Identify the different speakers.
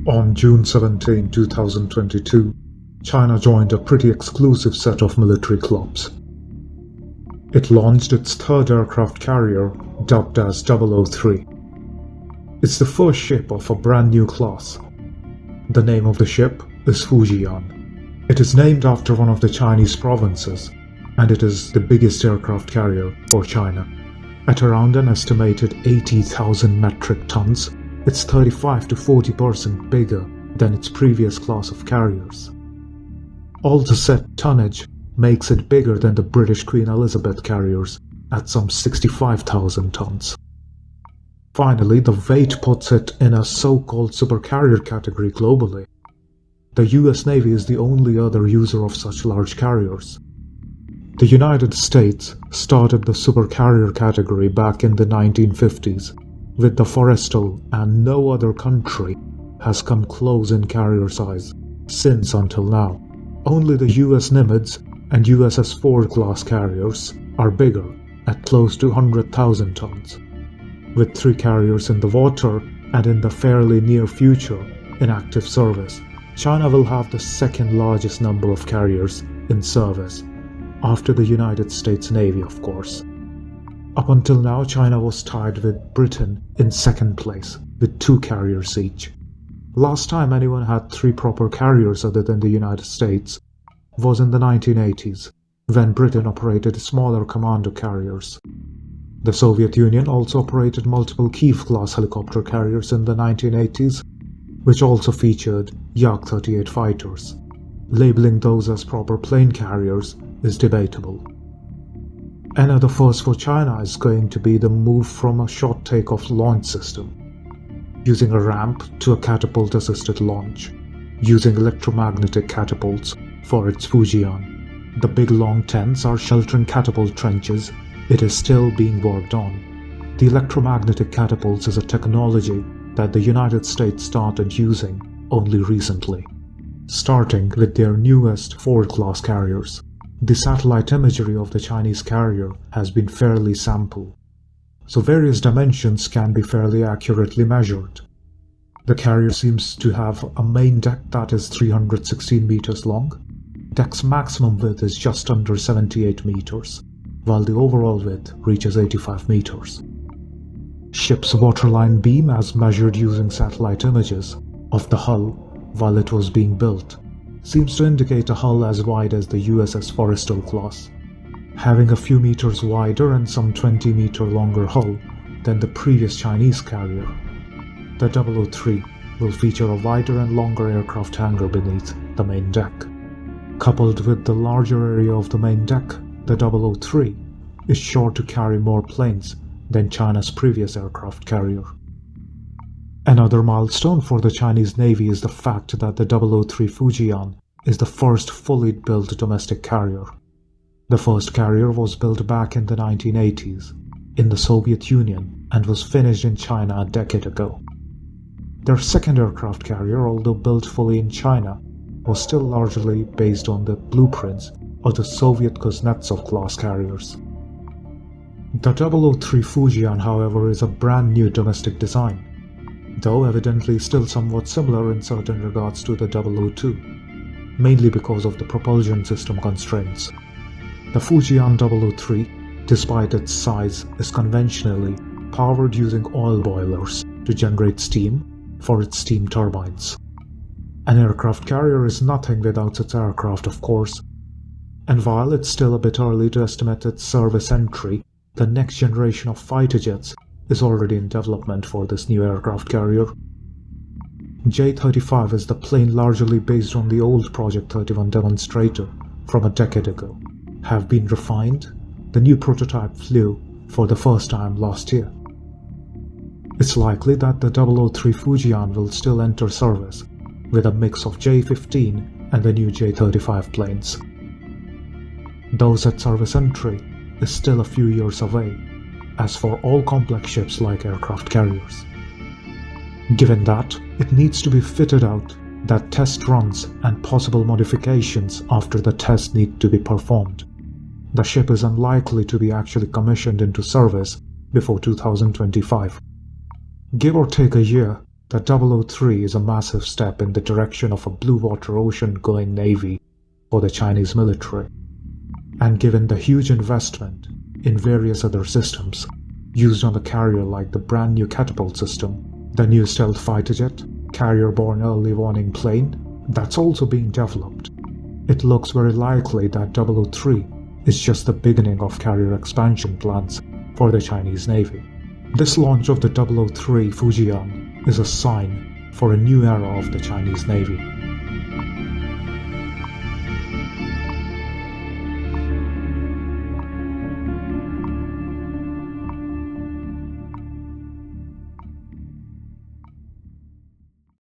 Speaker 1: On June 17, 2022, China joined a pretty exclusive set of military clubs. It launched its third aircraft carrier, dubbed as 003. It's the first ship of a brand new class. The name of the ship is Fujian. It is named after one of the Chinese provinces, and it is the biggest aircraft carrier for China. At around an estimated 80,000 metric tons, it's 35 to 40% bigger than its previous class of carriers. All the set tonnage makes it bigger than the British Queen Elizabeth carriers at some 65,000 tons. Finally, the weight puts it in a so-called supercarrier category globally. The US Navy is the only other user of such large carriers. The United States started the supercarrier category back in the 1950s with the Forrestal, and no other country has come close in carrier size since until now. Only the US Nimitz and USS Ford class carriers are bigger at close to 100,000 tons. With 3 carriers in the water and in the fairly near future in active service, China will have the second largest number of carriers in service, after the United States Navy, of course. Up until now, China was tied with Britain in second place, with 2 carriers each. Last time anyone had 3 proper carriers other than the United States was in the 1980s, when Britain operated smaller commando carriers. The Soviet Union also operated multiple Kiev-class helicopter carriers in the 1980s, which also featured Yak-38 fighters. Labeling those as proper plane carriers is debatable. Another first for China is going to be the move from a short takeoff launch system, using a ramp, to a catapult-assisted launch, using electromagnetic catapults for its Fujian. The big long tents are sheltering catapult trenches. It is still being worked on. The electromagnetic catapults is a technology that the United States started using only recently, starting with their newest Ford-class carriers. The satellite imagery of the Chinese carrier has been fairly sampled, so various dimensions can be fairly accurately measured. The carrier seems to have a main deck that is 316 meters long. Deck's maximum width is just under 78 meters, while the overall width reaches 85 meters. Ship's waterline beam, as measured using satellite images of the hull while it was being built, seems to indicate a hull as wide as the USS Forrestal class, having a few meters wider and some 20-meter longer hull than the previous Chinese carrier. The 003 will feature a wider and longer aircraft hangar beneath the main deck. Coupled with the larger area of the main deck, the 003 is sure to carry more planes than China's previous aircraft carrier. Another milestone for the Chinese Navy is the fact that the 003 Fujian is the first fully built domestic carrier. The first carrier was built back in the 1980s in the Soviet Union and was finished in China a decade ago. Their second aircraft carrier, although built fully in China, was still largely based on the blueprints of the Soviet Kuznetsov class carriers. The 003 Fujian, however, is a brand new domestic design, though evidently still somewhat similar in certain regards to the 002, mainly because of the propulsion system constraints. The Fujian 003, despite its size, is conventionally powered using oil boilers to generate steam for its steam turbines. An aircraft carrier is nothing without its aircraft, of course, and while it's still a bit early to estimate its service entry, the next generation of fighter jets is already in development for this new aircraft carrier. J-35 is the plane largely based on the old Project 31 demonstrator from a decade ago. Have been refined, the new prototype flew for the first time last year. It's likely that the 003 Fujian will still enter service with a mix of J-15 and the new J-35 planes. Those at service entry is still a few years away, as for all complex ships like aircraft carriers. Given that, it needs to be fitted out that test runs and possible modifications after the test need to be performed. The ship is unlikely to be actually commissioned into service before 2025. Give or take a year, the 003 is a massive step in the direction of a blue water ocean-going navy for the Chinese military. And given the huge investment in various other systems used on the carrier, like the brand new catapult system, the new stealth fighter jet, carrier-borne early warning plane that's also being developed, it looks very likely that 003 is just the beginning of carrier expansion plans for the Chinese Navy. This launch of the 003 Fujian is a sign for a new era of the Chinese Navy.